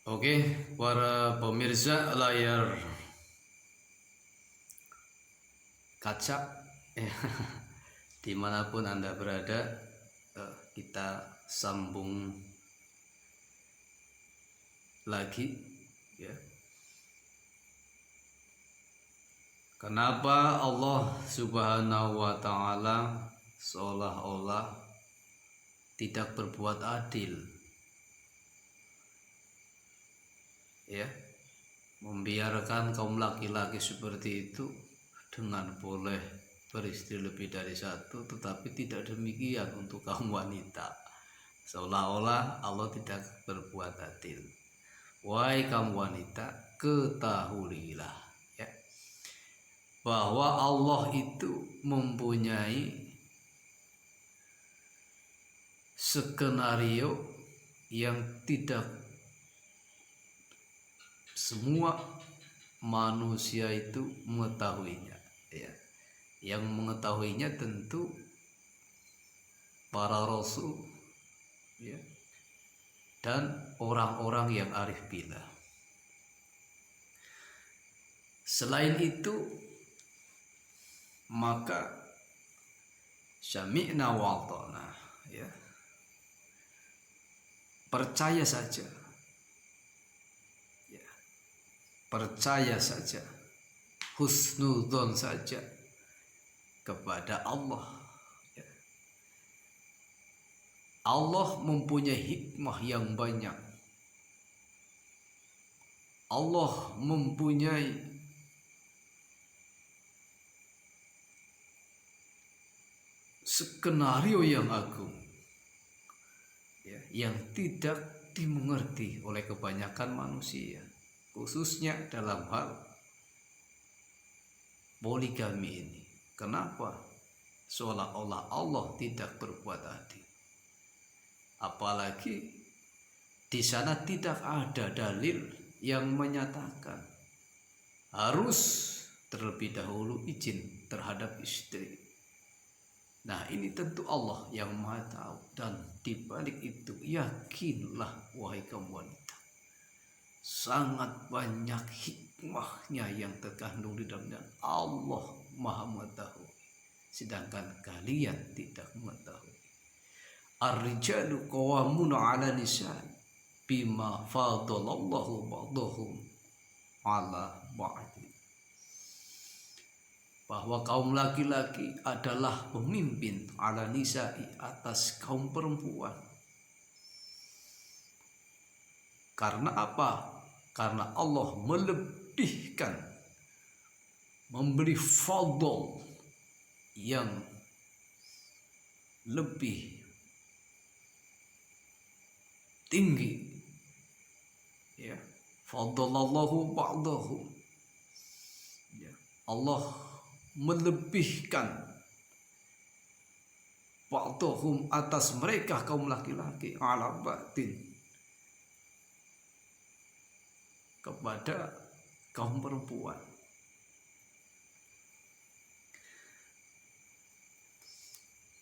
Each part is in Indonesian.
Oke, para pemirsa layar kaca, dimanapun Anda berada, kita sambung lagi, ya. Kenapa Allah Subhanahu wa Ta'ala seolah-olah tidak berbuat adil, ya, membiarkan kaum laki-laki seperti itu dengan boleh beristri lebih dari satu, tetapi tidak demikian untuk kaum wanita. Seolah-olah Allah tidak berbuat adil. Wahai kaum wanita, ketahuilah, ya, bahwa Allah itu mempunyai skenario yang tidak semua manusia itu mengetahuinya, ya. Yang mengetahuinya tentu para rasul, ya, dan orang-orang yang arif billah. Selain itu, maka syami'na wa ata'na, ya, percaya saja, ya, percaya saja, husnudzon saja kepada Allah, ya. Allah mempunyai hikmah yang banyak. Allah mempunyai skenario yang agung, ya, yang tidak dimengerti oleh kebanyakan manusia, khususnya dalam hal poligami ini. Kenapa? Seolah-olah Allah tidak berbuat adil. Apalagi di sana tidak ada dalil yang menyatakan harus terlebih dahulu izin terhadap istri. Nah, ini tentu Allah yang Maha Tahu, dan dibalik itu yakinlah wahai kaum wanita, sangat banyak hikmahnya yang terkandung di dalamnya. Allah Maha mengetahui, sedangkan kalian tidak mengetahui. Ar-rijalu qawwamuna 'ala nisa'i bima fadalallahu ba'dahum 'ala ba'd. Bahwa kaum laki-laki adalah pemimpin 'ala nisa'i, atas kaum perempuan. Karena apa? Karena Allah melebihkan, memberi fadl yang lebih tinggi, ya, fadlallahu ba'dahum, ya. Allah melebihkan ba'dahum atas mereka kaum laki-laki, ala batin, kepada kaum perempuan.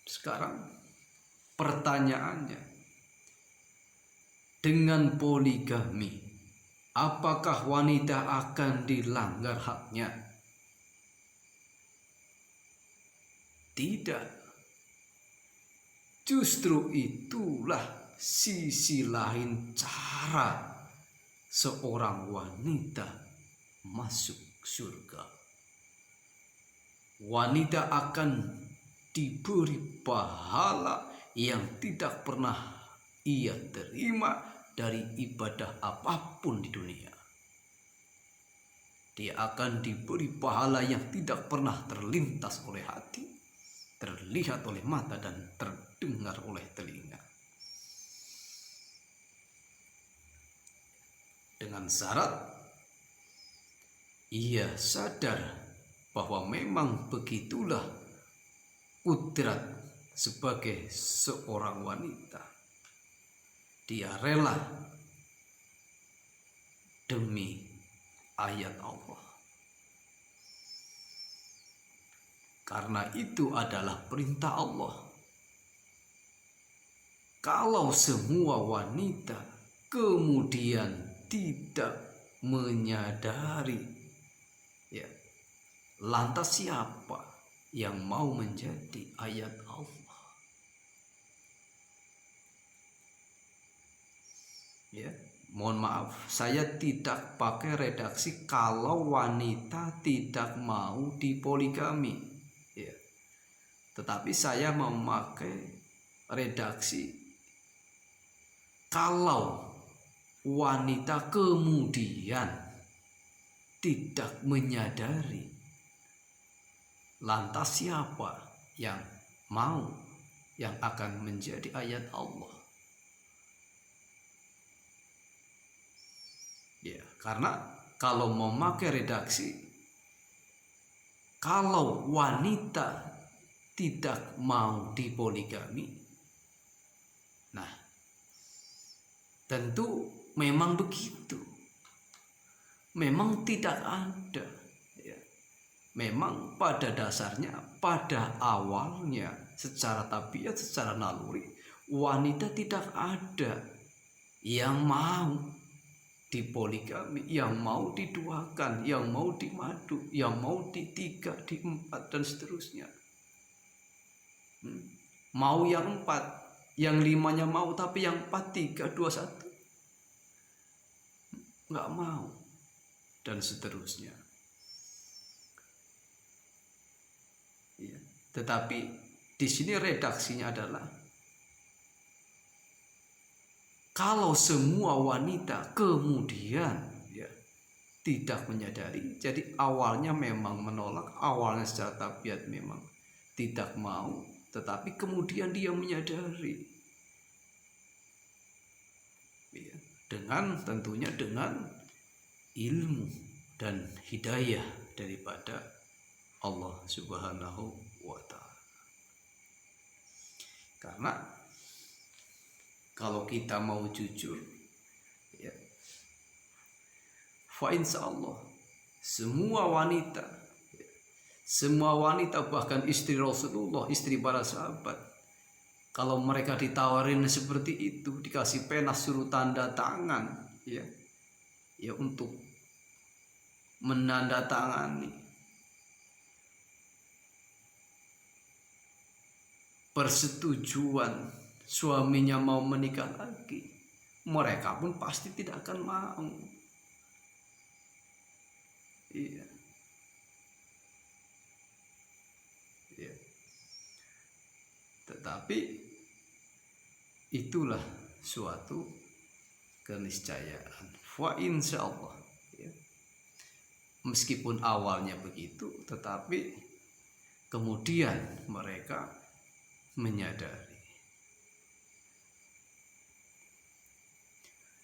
Sekarang pertanyaannya, dengan poligami, apakah wanita akan dilanggar haknya? Tidak. Justru itulah sisi lain cara seorang wanita masuk surga. Wanita akan diberi pahala yang tidak pernah ia terima dari ibadah apapun di dunia. Dia akan diberi pahala yang tidak pernah terlintas oleh hati, terlihat oleh mata, dan terdengar oleh telinga. Dengan syarat ia sadar bahwa memang begitulah kudrat sebagai seorang wanita. Dia rela demi ayat Allah. Karena itu adalah perintah Allah. Kalau semua wanita kemudian tidak menyadari, ya, lantas siapa yang mau menjadi ayat Allah? Ya, mohon maaf, saya tidak pakai redaksi kalau wanita tidak mau dipoligami, ya. Tetapi saya memakai redaksi kalau wanita kemudian tidak menyadari, lantas siapa yang mau, yang akan menjadi ayat Allah? Ya, karena kalau memakai redaksi, kalau wanita tidak mau dipoligami, nah tentu memang begitu, memang tidak ada, ya. Memang pada dasarnya, pada awalnya, secara tabiat, secara naluri, wanita tidak ada yang mau dipoligami, yang mau diduakan, yang mau dimadu, yang mau ditiga, diempat, dan seterusnya. Mau yang 4, yang 5-nya mau, tapi yang 4, 3, 2, 1 nggak mau, dan seterusnya. Ya. Tetapi di sini redaksinya adalah kalau semua wanita kemudian, ya, tidak menyadari, jadi awalnya memang menolak, awalnya secara tabiat memang tidak mau, tetapi kemudian dia menyadari, ya, dengan tentunya dengan ilmu dan hidayah daripada Allah Subhanahu wa Ta'ala. Karena kalau kita mau jujur, ya, fa insya Allah semua wanita, ya, semua wanita, bahkan istri Rasulullah, istri para sahabat, kalau mereka ditawarin seperti itu, dikasih pena suruh tanda tangan, ya, ya, untuk menandatangani persetujuan suaminya mau menikah lagi, mereka pun pasti tidak akan mau. Iya. Iya. Tetapi itulah suatu keniscayaan. Fa insya Allah, ya. Meskipun awalnya begitu, tetapi kemudian mereka menyadari.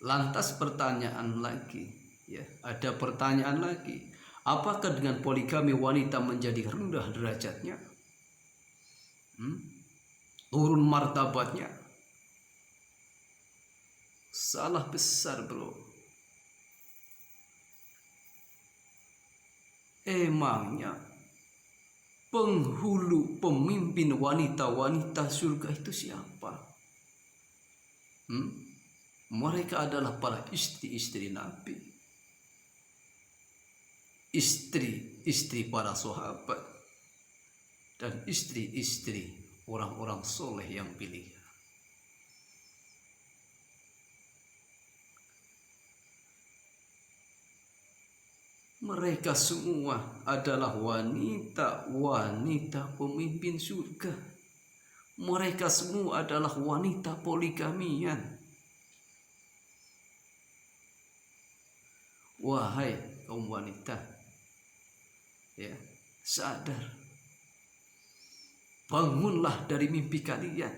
Lantas pertanyaan lagi, ya, ada pertanyaan lagi. Apakah dengan poligami wanita menjadi rendah derajatnya? Turun martabatnya? Salah besar, bro. Emangnya penghulu, pemimpin wanita-wanita surga itu siapa? Mereka adalah para istri-istri Nabi, istri-istri para sahabat, dan istri-istri orang-orang soleh yang pilihan. Mereka semua adalah wanita-wanita pemimpin surga. Mereka semua adalah wanita poligamian. Wahai kaum wanita, ya, sadar, bangunlah dari mimpi kalian,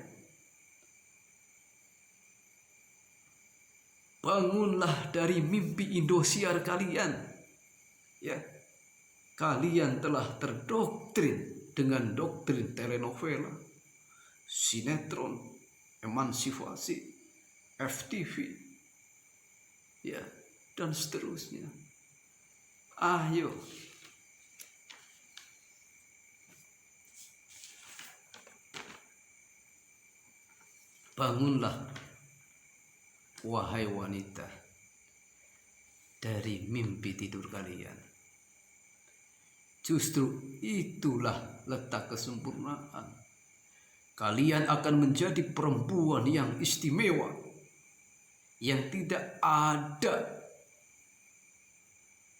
bangunlah dari mimpi Indosiar kalian, ya. Kalian telah terdoktrin dengan doktrin telenovela, sinetron, emansipasi, FTV, ya, dan seterusnya. Ayo, bangunlah, wahai wanita. dari mimpi tidur kalian. Justru itulah letak kesempurnaan. Kalian akan menjadi perempuan yang istimewa, yang tidak ada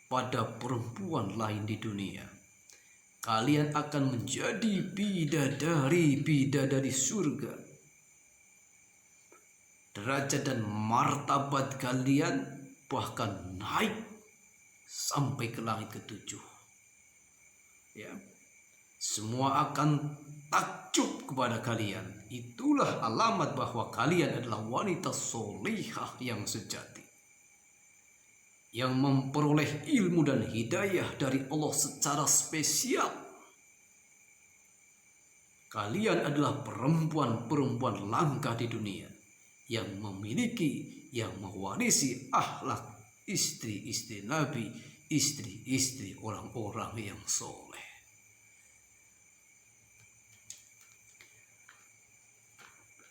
pada perempuan lain di dunia. Kalian akan menjadi bidadari surga. Derajat dan martabat kalian bahkan naik sampai ke langit ketujuh. Ya, semua akan takjub kepada kalian. Itulah alamat bahwa kalian adalah wanita solihah yang sejati, yang memperoleh ilmu dan hidayah dari Allah secara spesial. Kalian adalah perempuan-perempuan langka di dunia yang memiliki, yang mewarisi akhlak istri-istri Nabi, istri-istri orang-orang yang soleh.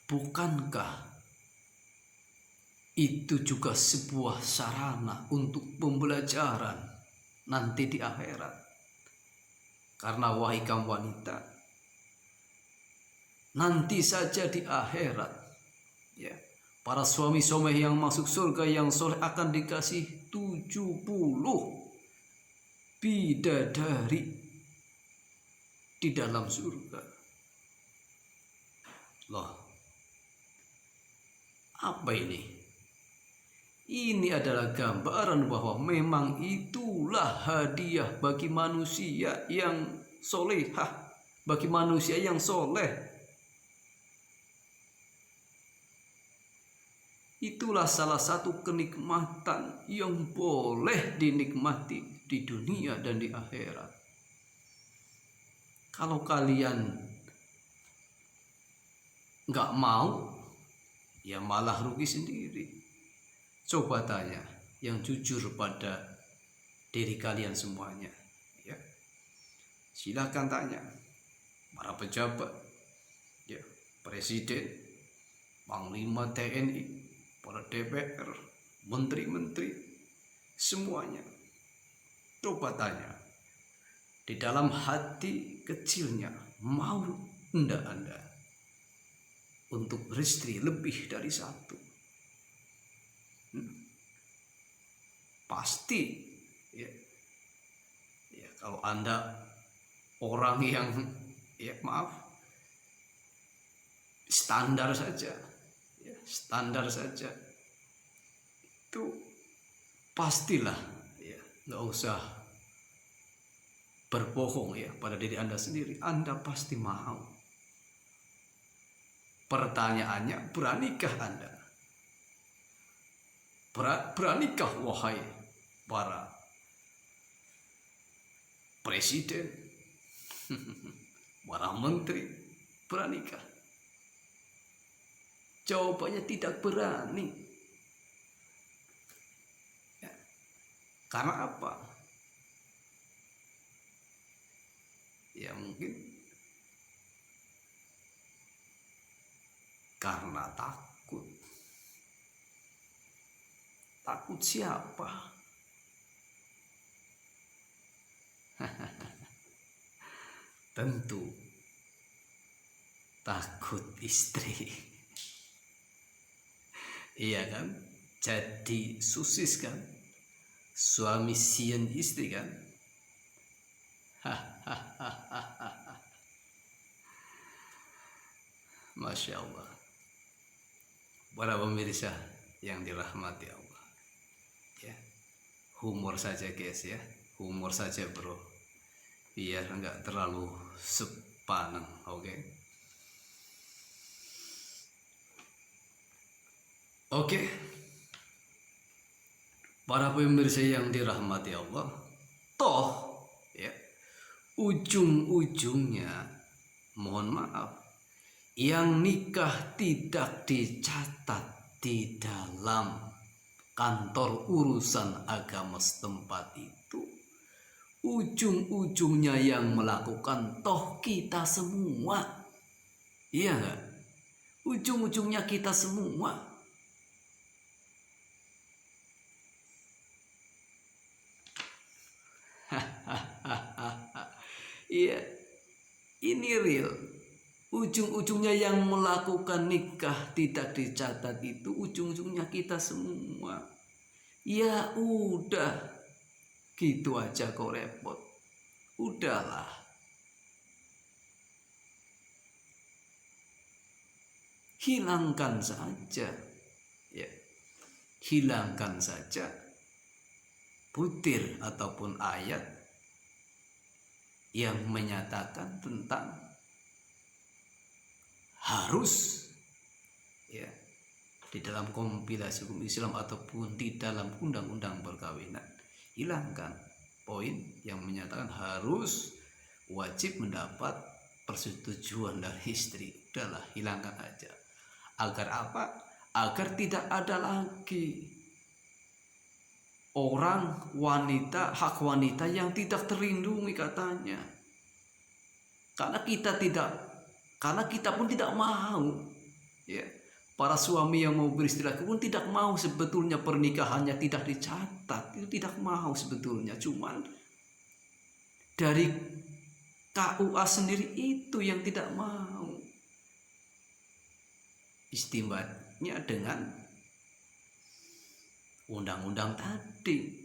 Bukankah itu juga sebuah sarana untuk pembelajaran nanti di akhirat? Karena wahai kaum wanita, nanti saja di akhirat, ya, para suami-suami yang masuk surga yang soleh akan dikasih 70 bidadari di dalam surga. Loh, apa ini? Ini adalah gambaran bahwa memang itulah hadiah bagi manusia yang solehah, bagi manusia yang soleh. Itulah salah satu kenikmatan yang boleh dinikmati di dunia dan di akhirat. Kalau kalian nggak mau, ya malah rugi sendiri. Coba tanya yang jujur pada diri kalian semuanya, ya. Silakan tanya para pejabat, ya, presiden, panglima TNI, para DPR, menteri-menteri, semuanya. Coba tanya, di dalam hati kecilnya mau enggak Anda untuk beristri lebih dari satu? Pasti, ya. Ya, kalau Anda orang yang, ya maaf, standar saja, ya, standar saja, itu pastilah, ya, nggak usah berbohong ya pada diri Anda sendiri. Anda pasti mau. Pertanyaannya, beranikah Anda? Beranikah wahai para presiden, para menteri, beranikah? Jawabannya tidak berani. Ya. Karena apa? Ya mungkin karena takut. Takut siapa? Tentu takut istri. Iya kan? Jadi susis kan? Suami sieun istri kan? Masya Allah. Para pemirsa yang dirahmati Allah, ya, humor saja guys ya, humor saja bro, biar nggak terlalu sepaneng, oke? Oke, para pemirsa yang dirahmati Allah, toh ya, ujung-ujungnya mohon maaf, yang nikah tidak dicatat di dalam kantor urusan agama setempat itu, ujung-ujungnya yang melakukan toh kita semua. Iya enggak? Ujung-ujungnya kita semua. Iya, ini real. Ujung-ujungnya yang melakukan nikah tidak dicatat itu ujung-ujungnya kita semua. Ya udah, gitu aja kok repot. Udahlah. Hilangkan saja. Ya. Hilangkan saja butir ataupun ayat yang menyatakan tentang harus, ya, di dalam kompilasi hukum Islam ataupun di dalam undang-undang perkawinan. Hilangkan poin yang menyatakan harus wajib mendapat persetujuan dari istri. Udahlah, hilangkan aja. Agar apa? Agar tidak ada lagi orang wanita, hak wanita yang tidak terlindungi katanya. Karena kita pun tidak mau, ya. Para suami yang mau beristri lagi pun tidak mau sebetulnya pernikahannya tidak dicatat. Itu tidak mau sebetulnya. Cuman dari KUA sendiri itu yang tidak mau. Istimbatnya dengan undang-undang tadi.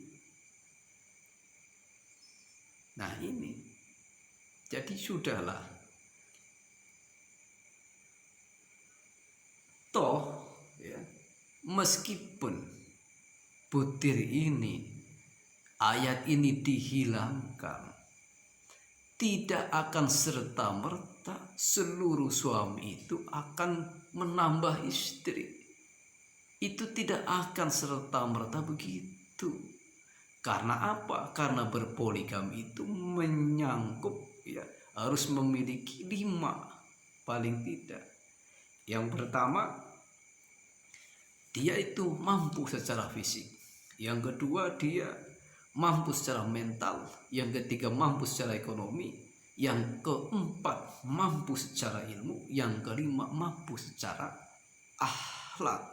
Nah ini, jadi sudahlah. Toh, ya, meskipun butir ini, ayat ini dihilangkan, tidak akan serta-merta seluruh suami itu akan menambah istri. Itu tidak akan serta-merta begitu. Karena apa? Karena berpoligami itu menyangkut, ya, harus memiliki 5 paling tidak. Yang pertama, dia itu mampu secara fisik. Yang kedua, dia mampu secara mental. Yang ketiga, mampu secara ekonomi. Yang keempat, mampu secara ilmu. Yang kelima, mampu secara akhlak.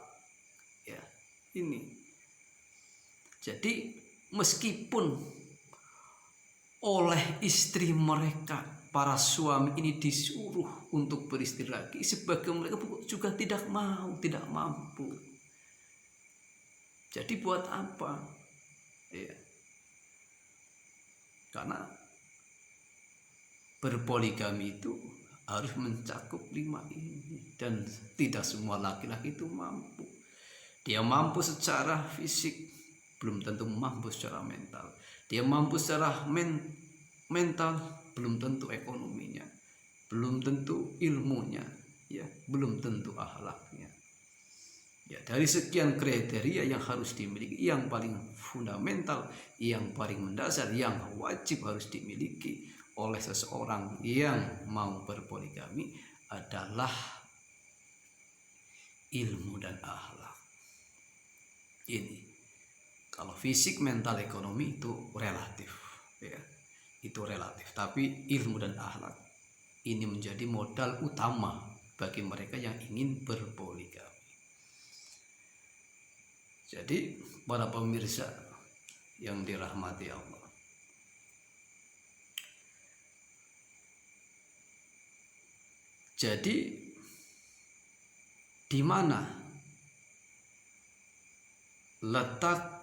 Ya, ini. Jadi meskipun oleh istri mereka, para suami ini disuruh untuk beristri lagi, sebagian mereka juga tidak mau, tidak mampu. Jadi buat apa? Ya. Karena berpoligami itu harus mencakup 5 ini, dan tidak semua laki-laki itu mampu. Dia mampu secara fisik, belum tentu mampu secara mental. Dia mampu secara mental, belum tentu ekonominya, belum tentu ilmunya, ya, belum tentu akhlaknya. Ya, dari sekian kriteria yang harus dimiliki, yang paling fundamental, yang paling mendasar, yang wajib harus dimiliki oleh seseorang yang mau berpoligami adalah ilmu dan akhlak. Ini kalau fisik, mental, ekonomi itu relatif, ya. Itu relatif, tapi ilmu dan akhlak ini menjadi modal utama bagi mereka yang ingin berpoligami. Jadi para pemirsa yang dirahmati Allah, jadi di mana letak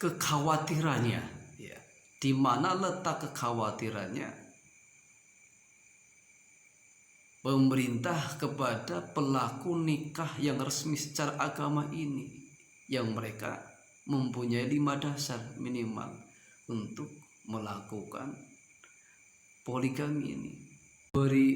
kekhawatirannya, ya, di mana letak kekhawatirannya pemerintah kepada pelaku nikah yang resmi secara agama ini, yang mereka mempunyai 5 dasar minimal untuk melakukan poligami ini. Beri